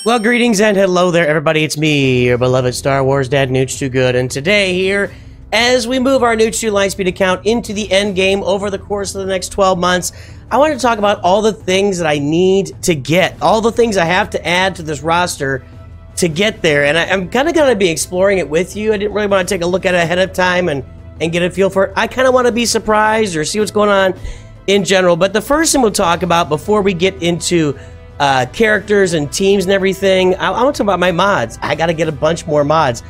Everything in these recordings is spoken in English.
Well, greetings and hello there, everybody. It's me, your beloved Star Wars dad, Nooch Too Good, and today here, as we move our Nooch 2 Lightspeed account into the end game over the course of the next 12 months, I want to talk about all the things that I need to get, all the things I have to add to this roster to get there, and I'm kind of going to be exploring it with you. I didn't really want to take a look at it ahead of time and get a feel for it. I kind of want to be surprised or see what's going on in general, but the first thing we'll talk about before we get into characters and teams and everything, I want to talk about my mods. I got to get a bunch more mods.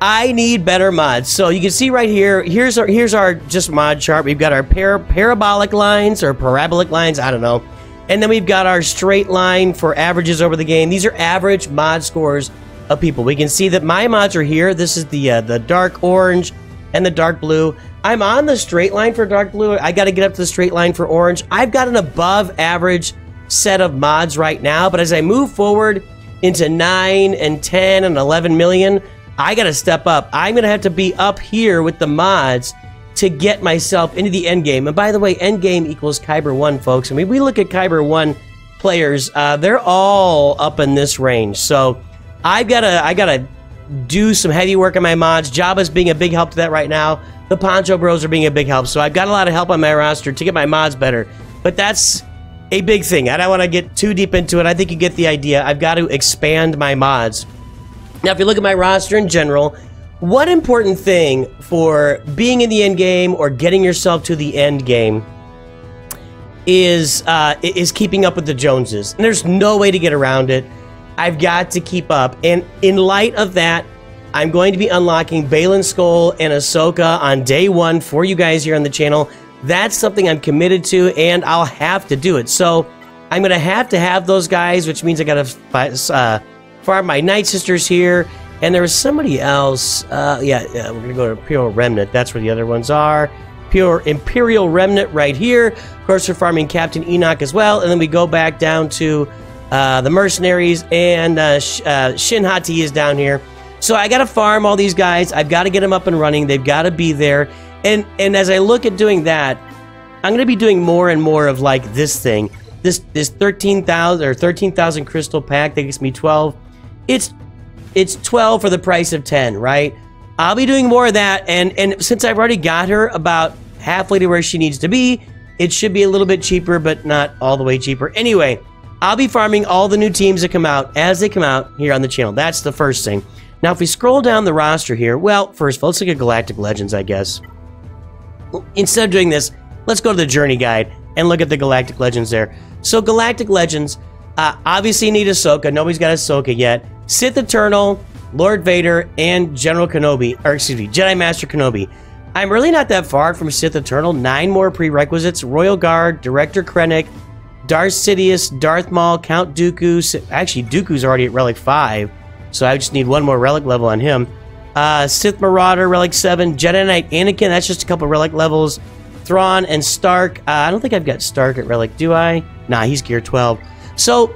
I need better mods. So you can see right here, here's our just mod chart. We've got our parabolic lines or parabolic lines, I don't know. And then we've got our straight line for averages over the game. These are average mod scores of people. We can see that my mods are here. This is the dark orange and the dark blue. I'm on the straight line for dark blue. I got to get up to the straight line for orange. I've got an above average set of mods right now, but as I move forward into 9 and 10 and 11 million, I gotta step up. I'm gonna have to be up here with the mods to get myself into the end game. And by the way, end game equals Kyber 1, folks. I mean, we look at Kyber 1 players, they're all up in this range. So I gotta do some heavy work on my mods. Jabba's being a big help to that right now. The Poncho Bros are being a big help. So I've got a lot of help on my roster to get my mods better. But that's a big thing. I don't want to get too deep into it. I think you get the idea. I've got to expand my mods. Now, if you look at my roster in general, one important thing for being in the end game or getting yourself to the end game is keeping up with the Joneses. And there's no way to get around it. I've got to keep up. And in light of that, I'm going to be unlocking Baylan Skoll and Ahsoka on day 1 for you guys here on the channel. That's something I'm committed to, and I'll have to do it. So I'm going to have those guys, which means I got to farm my Night Sisters here. And there was somebody else. We're going to go to Imperial Remnant. That's where the other ones are. Pure Imperial Remnant right here. Of course, we're farming Captain Enoch as well. And then we go back down to the Mercenaries, and Shin Hati is down here. So I got to farm all these guys. I've got to get them up and running. They've got to be there. And as I look at doing that, I'm going to be doing more and more of like this thing. This 13,000 crystal pack that gets me 12. It's 12 for the price of 10, right? I'll be doing more of that, and since I've already got her about halfway to where she needs to be, it should be a little bit cheaper, but not all the way cheaper. Anyway, I'll be farming all the new teams that come out as they come out here on the channel. That's the first thing. Now, if we scroll down the roster here, well, first of all, let's look at Galactic Legends, I guess. Instead of doing this, let's go to the Journey Guide and look at the Galactic Legends there. So Galactic Legends, obviously need Ahsoka. Nobody's got Ahsoka yet. Sith Eternal, Lord Vader, and General Kenobi, or excuse me, Jedi Master Kenobi. I'm really not that far from Sith Eternal. 9 more prerequisites: Royal Guard, Director Krennic, Darth Sidious, Darth Maul, Count Dooku. Actually, Dooku's already at Relic 5, so I just need 1 more relic level on him. Sith Marauder, Relic 7, Jedi Knight Anakin, that's just a couple relic levels. Thrawn and Stark, I don't think I've got Stark at Relic, do I? Nah, he's Gear 12. So,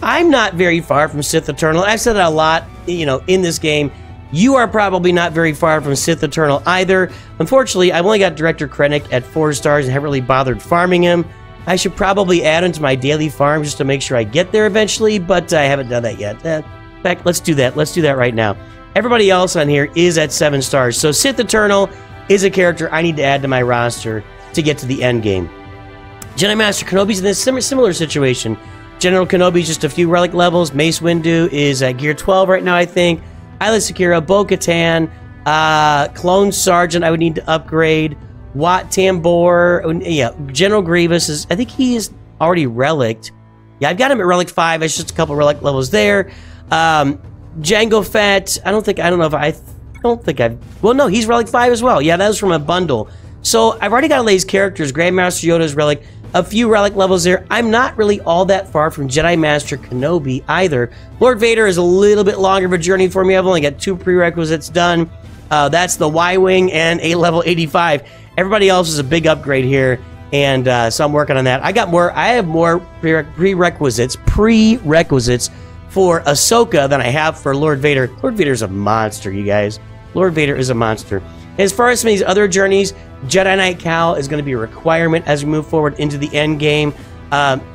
I'm not very far from Sith Eternal. I've said that a lot, you know, in this game. You are probably not very far from Sith Eternal either. Unfortunately, I've only got Director Krennic at 4 stars and haven't really bothered farming him. I should probably add him to my daily farm just to make sure I get there eventually, but I haven't done that yet. In fact, let's do that. Let's do that right now. Everybody else on here is at 7 stars. So Sith Eternal is a character I need to add to my roster to get to the end game. Jedi Master Kenobi's in this similar situation. General Kenobi's just a few relic levels. Mace Windu is at Gear 12 right now, I think. Isla Secura, Bo-Katan, Clone Sergeant I would need to upgrade. Wat Tambor, yeah, General Grievous is, I think he is already relicked. Yeah, I've got him at Relic 5. It's just a couple relic levels there. Jango Fett, I don't think I've, well, no, he's Relic 5 as well. Yeah, that was from a bundle. So I've already got all these characters. Grandmaster Yoda's Relic, a few relic levels there. I'm not really all that far from Jedi Master Kenobi either. Lord Vader is a little bit longer of a journey for me. I've only got 2 prerequisites done. That's the Y-Wing and a level 85. Everybody else is a big upgrade here, and so I'm working on that. I have more prerequisites for Ahsoka than I have for Lord Vader. Lord Vader's a monster, you guys. Lord Vader is a monster. As far as some of these other journeys, Jedi Knight Cal is going to be a requirement as we move forward into the end game.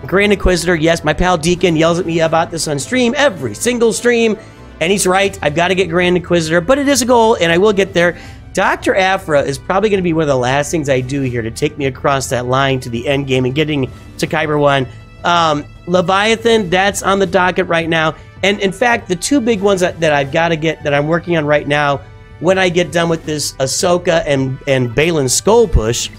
Grand Inquisitor, yes, my pal Deacon yells at me about this on stream, every single stream, and he's right. I've got to get Grand Inquisitor, but it is a goal, and I will get there. Dr. Aphra is probably going to be one of the last things I do here to take me across that line to the end game and getting to Kyber 1. Leviathan, that's on the docket right now. And in fact, the two big ones that I've got to get, that I'm working on right now, when I get done with this Ahsoka and Balin Skull push,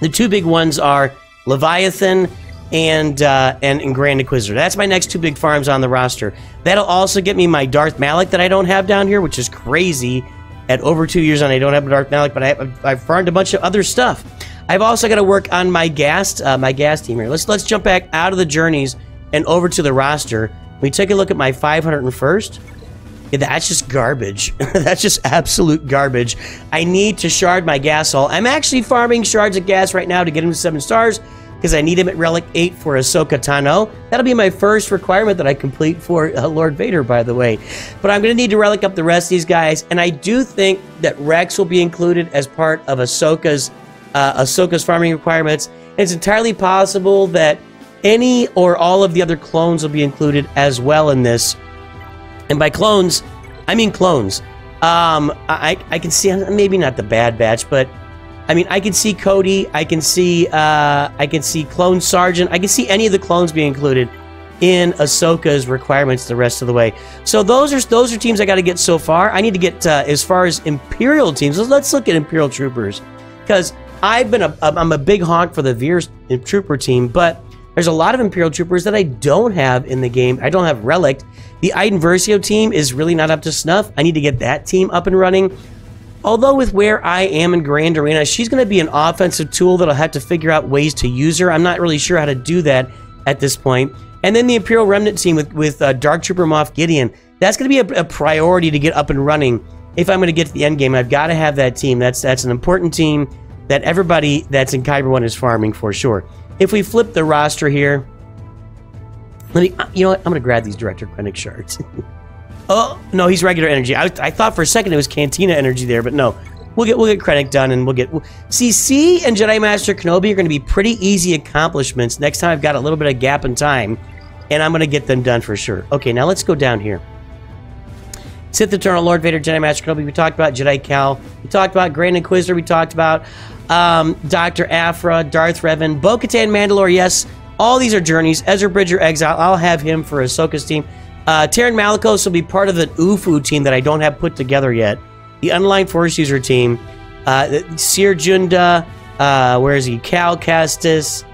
the two big ones are Leviathan and Grand Inquisitor. That's my next two big farms on the roster. That'll also get me my Darth Malak that I don't have down here, which is crazy. At over 2 years on, I don't have a Darth Malak, but I've farmed a bunch of other stuff. I've also got to work on my gas team here. Let's jump back out of the journeys and over to the roster. We take a look at my 501st. Yeah, that's just garbage. That's just absolute garbage. I need to shard my gas hull. I'm actually farming shards of gas right now to get him to 7 stars because I need him at Relic 8 for Ahsoka Tano. That'll be my first requirement that I complete for Lord Vader, by the way. But I'm going to need to relic up the rest of these guys, and I do think that Rex will be included as part of Ahsoka's farming requirements. And it's entirely possible that any or all of the other clones will be included as well in this. And by clones, I mean clones. I can see, maybe not the Bad Batch, but I mean, I can see Cody, I can see Clone Sergeant, I can see any of the clones being included in Ahsoka's requirements the rest of the way. So those are teams I got to get so far. I need to get as far as Imperial teams. Let's look at Imperial Troopers, because I'm a big honk for the Veer Trooper team, but there's a lot of Imperial Troopers that I don't have in the game. I don't have Relic. The Iden Versio team is really not up to snuff. I need to get that team up and running. Although with where I am in Grand Arena, she's going to be an offensive tool that I'll have to figure out ways to use her. I'm not really sure how to do that at this point. And then the Imperial Remnant team with Dark Trooper Moff Gideon. That's going to be a priority to get up and running. If I'm going to get to the end game, I've got to have that team. That's an important team that everybody that's in Kyber 1 is farming for sure. If we flip the roster here, you know what? I'm going to grab these Director Krennic shards. Oh, no, he's regular energy. I thought for a second it was Cantina energy there, but no. We'll get Krennic done, and CC and Jedi Master Kenobi are going to be pretty easy accomplishments. Next time I've got a little bit of gap in time, and I'm going to get them done for sure. Okay, now let's go down here. Sith Eternal, Lord Vader, Jedi Master Kenobi. We talked about Jedi Cal. We talked about Grand Inquisitor. We talked about Dr. Aphra, Darth Revan, Bo-Katan, Mandalore. Yes, all these are journeys. Ezra Bridger, Exile. I'll have him for Ahsoka's team. Terran Malicos will be part of the UFU team that I don't have put together yet. The Unaligned Force User team. Seer Junda. Where is he? Cal Kestis.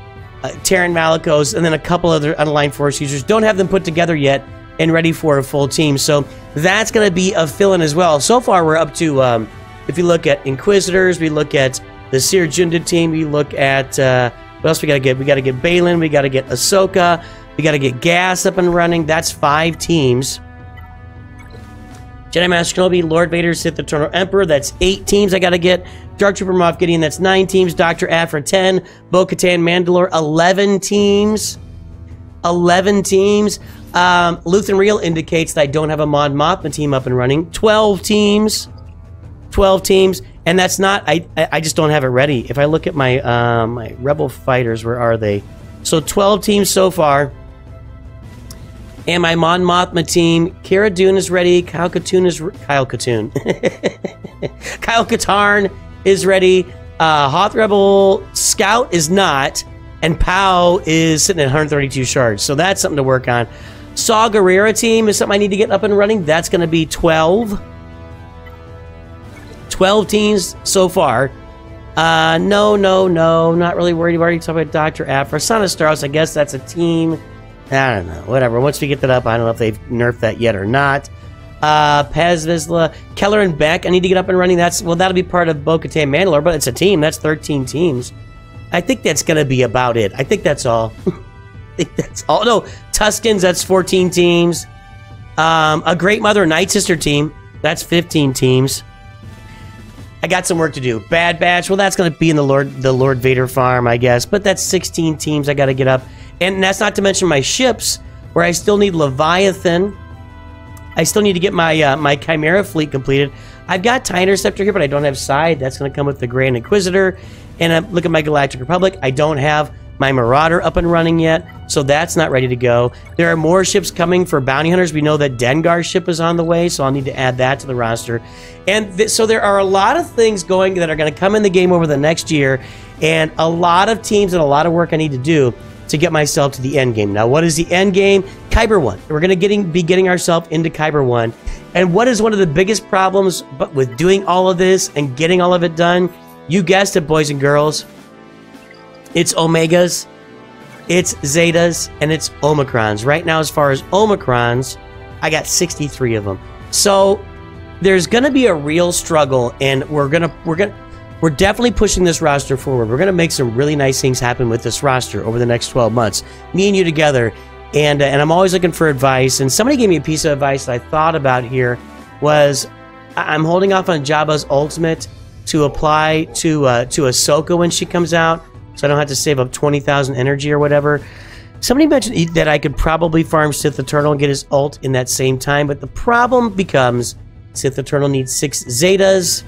Terran Malicos. And then a couple other Unaligned Force Users. Don't have them put together yet and ready for a full team. So that's going to be a fill-in as well. So far, we're up to, if you look at Inquisitors, we look at the Seer Junda team, we look at, what else we got to get? We got to get Balin, we got to get Ahsoka, we got to get Gas up and running. That's 5 teams. Jedi Master Kenobi, Lord Vader, Sith Eternal Emperor, that's 8 teams I got to get. Dark Trooper Moff Gideon, that's 9 teams. Dr. Aphra, 10. Bo-Katan, Mandalore, 11 teams. 11 teams. Luthen Real indicates that I don't have a Mon Mothma team up and running. 12 teams. 12 teams. And that's not, I just don't have it ready. If I look at my my Rebel Fighters, where are they? So 12 teams so far. And my Mon Mothma team, Cara Dune is ready. Kyle Katarn is ready. Hoth Rebel Scout is not. And Pow is sitting at 132 shards. So that's something to work on. Saw Gerrera team is something I need to get up and running. That's going to be 12. 12 teams so far. No. Not really worried. We've already talked about Dr. Aphra. Son of Staros, I guess that's a team. I don't know. Whatever. Once we get that up, I don't know if they've nerfed that yet or not. Pez Vizsla. Keller and Beck, I need to get up and running. That'll be part of Bo-Katan Mandalore, but it's a team. That's 13 teams. I think that's going to be about it. I think that's all. No, Tuskens, that's 14 teams. A Great Mother Night Sister team, that's 15 teams. I got some work to do. Bad Batch, well, that's going to be in the Lord Vader farm, I guess. But that's 16 teams I got to get up. And that's not to mention my ships, where I still need Leviathan. I still need to get my my Chimera fleet completed. I've got TIE Interceptor here, but I don't have Side. That's going to come with the Grand Inquisitor. And look at my Galactic Republic. I don't have my Marauder up and running yet, so that's not ready to go. There are more ships coming for bounty hunters. We know that Dengar's ship is on the way, so I'll need to add that to the roster. And so there are a lot of things going that are going to come in the game over the next year, and a lot of teams and a lot of work I need to do to get myself to the end game. Now, what is the end game? Kyber 1. We're going to be getting ourselves into Kyber 1. And what is one of the biggest problems with doing all of this and getting all of it done? You guessed it, boys and girls. It's Omegas, it's Zetas, and it's Omicrons. Right now, as far as Omicrons, I got 63 of them. So there's going to be a real struggle, and we're definitely pushing this roster forward. We're going to make some really nice things happen with this roster over the next 12 months. Me and you together. And I'm always looking for advice. And somebody gave me a piece of advice that I thought about here was I'm holding off on Jabba's ultimate to apply to Ahsoka when she comes out, so I don't have to save up 20,000 energy or whatever. Somebody mentioned that I could probably farm Sith Eternal and get his ult in that same time, but the problem becomes Sith Eternal needs 6 Zetas,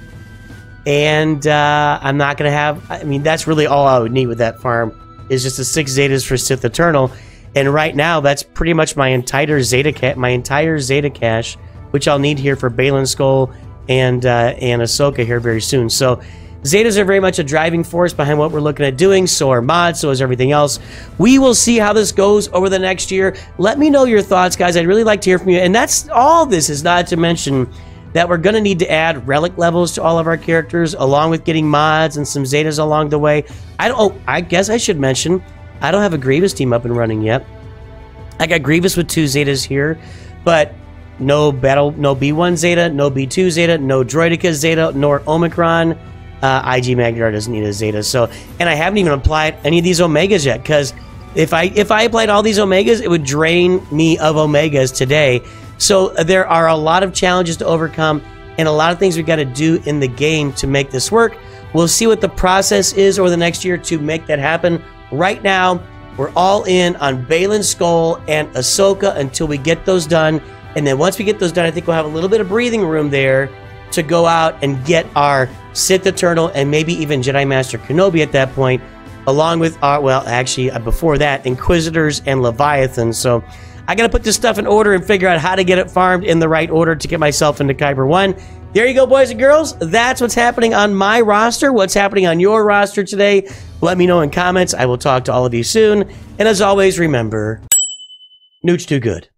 and I'm not going to have... I mean, that's really all I would need with that farm, is just the 6 Zetas for Sith Eternal, and right now, that's pretty much my entire Zeta cache, which I'll need here for Balin Skull and Ahsoka here very soon. So Zetas are very much a driving force behind what we're looking at doing. So are mods, so is everything else. We will see how this goes over the next year. Let me know your thoughts, guys. I'd really like to hear from you. And that's all this is, not to mention that we're going to need to add relic levels to all of our characters, along with getting mods and some Zetas along the way. I guess I should mention, I don't have a Grievous team up and running yet. I got Grievous with 2 Zetas here, but no B1 Zeta, no B2 Zeta, no Droideka Zeta, nor Omicron. IG Magnetar doesn't need a Zeta. So, and I haven't even applied any of these Omegas yet, because if I applied all these Omegas, it would drain me of Omegas today. So there are a lot of challenges to overcome and a lot of things we got to do in the game to make this work. We'll see what the process is over the next year to make that happen. Right now, we're all in on Balin Skull and Ahsoka until we get those done. And then once we get those done, I think we'll have a little bit of breathing room there to go out and get our Sith Eternal and maybe even Jedi Master Kenobi at that point, along with our, well, actually, before that, Inquisitors and Leviathan. So I got to put this stuff in order and figure out how to get it farmed in the right order to get myself into Kyber 1. There you go, boys and girls. That's what's happening on my roster. What's happening on your roster today? Let me know in comments. I will talk to all of you soon. And as always, remember, Nooch too good.